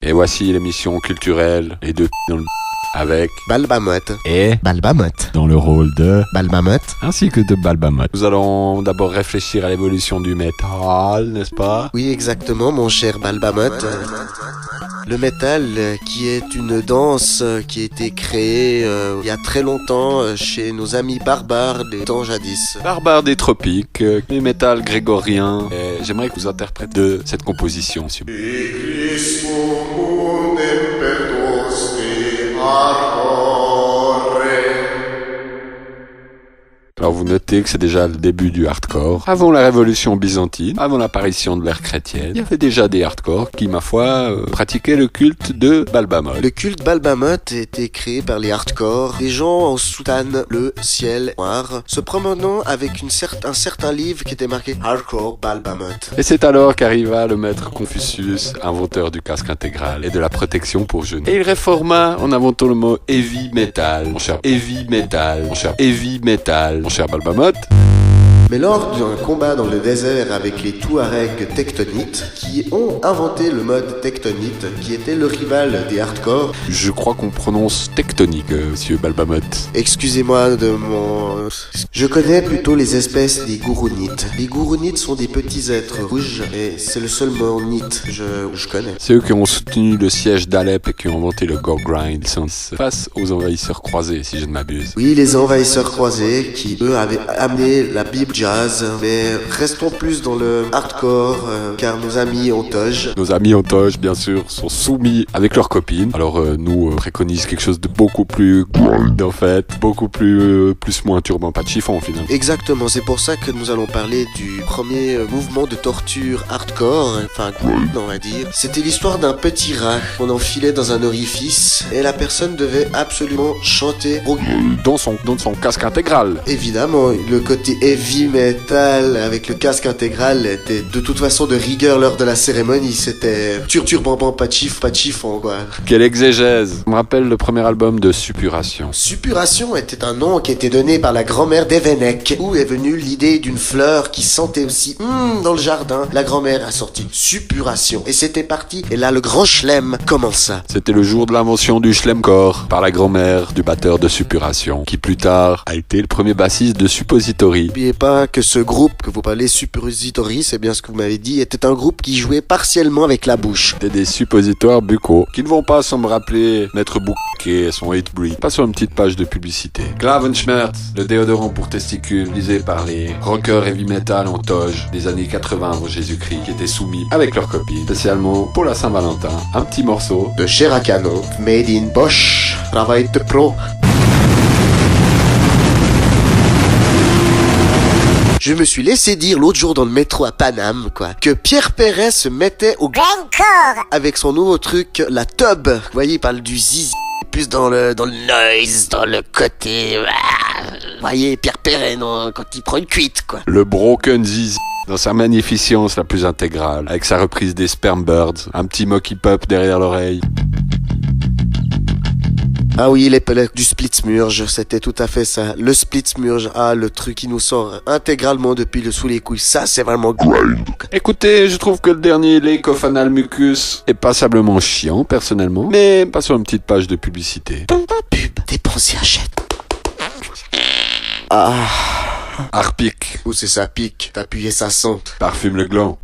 Et voici l'émission culturelle Les deux dans le avec Balbamote et Balbamote dans le rôle de Balbamote ainsi que de Balbamote. Nous allons d'abord réfléchir à l'évolution du métal, n'est-ce pas? Oui, exactement, mon cher Balbamote. Le métal, qui est une danse qui a été créée il y a très longtemps chez nos amis barbares des temps jadis. Barbare des tropiques, du métal grégorien. Et j'aimerais que vous interprétez de cette composition, s'il vous plaît. Alors vous notez que c'est déjà le début du hardcore. Avant la révolution byzantine, avant l'apparition de l'ère chrétienne, il y avait déjà des hardcore qui, ma foi, pratiquaient le culte de Balbamote. Le culte Balbamote a été créé par les hardcore, des gens en soutane bleu, ciel noir, se promenant avec un certain livre qui était marqué Hardcore Balbamote. Et c'est alors qu'arriva le maître Confucius, inventeur du casque intégral et de la protection pour genoux. Et il réforma en inventant le mot heavy metal. Mon cher heavy metal, mon cher heavy metal, mon cher Balbamote. Mais lors d'un combat dans le désert avec les Touaregs tectonites, qui ont inventé le mode tectonite, qui était le rival des hardcore. Je crois qu'on prononce tectonique, monsieur Balbamote. Excusez-moi de mon... Je connais plutôt les espèces des gourunites. Les gourunites sont des petits êtres rouges, et c'est le seul mot nite je connais. C'est eux qui ont soutenu le siège d'Alep et qui ont inventé le gore grind face aux envahisseurs croisés, si je ne m'abuse. Oui, les envahisseurs croisés, qui eux avaient amené la Bible jazz, mais restons plus dans le hardcore, car nos amis Ontoge. Nos amis Ontoge, bien sûr, sont soumis avec leurs copines. Alors nous préconise quelque chose de beaucoup plus grind, en fait, beaucoup plus moins turban, pas de chiffon finalement. Exactement, c'est pour ça que nous allons parler du premier mouvement de torture hardcore, enfin grind on va dire. C'était l'histoire d'un petit rat qu'on enfilait dans un orifice et la personne devait absolument chanter dans son casque intégral. Évidemment, le côté heavy metal avec le casque intégral était de toute façon de rigueur lors de la cérémonie. C'était turban, pas de chiffon quoi. Quelle exégèse. Ça me rappelle le premier album de Suppuration. Suppuration était un nom qui était donné par la grand-mère d'Evenek, où est venue l'idée d'une fleur qui sentait aussi dans le jardin. La grand-mère a sorti Suppuration et c'était parti. Et là le grand chelem commença. C'était le jour de l'invention du chlemcore par la grand-mère du batteur de Suppuration, qui plus tard a été le premier bassiste de Suppository. N'oubliez pas que ce groupe que vous parlez, Suppository, c'est bien ce que vous m'avez dit, était un groupe qui jouait partiellement avec la bouche. C'était des suppositoires buccaux qui ne vont pas sans me rappeler Maître Bouquet et son Hatebreed. Pas sur une petite page de publicité. Klavenschmerz, le déodorant pour testicules utilisé par les rockers heavy metal en toge des années 80 avant Jésus-Christ qui étaient soumis avec leurs copines, spécialement pour la Saint-Valentin. Un petit morceau de chair à canon, made in Bosch, travail de pro. Je me suis laissé dire l'autre jour dans le métro à Paname, que Pierre Perret se mettait au grand corps avec son nouveau truc, la tub. Vous voyez, il parle du zizi, plus dans le noise, dans le côté... Vous voyez, Pierre Perret, non, quand il prend une cuite, Le broken zizi. Dans sa magnificence la plus intégrale, avec sa reprise des Sperm Birds, un petit mocky pop derrière l'oreille. Ah oui, du Splitsmurge, c'était tout à fait ça. Le Splitsmurge, le truc qui nous sort intégralement depuis le sous les couilles. Ça, c'est vraiment grind. Écoutez, je trouve que le dernier Lake of Anal Mucus est passablement chiant, personnellement, mais pas sur une petite page de publicité. Pub, dépensez, achète. Harpic. Où c'est ça pique, t'appuyais ça sente. Parfume le gland.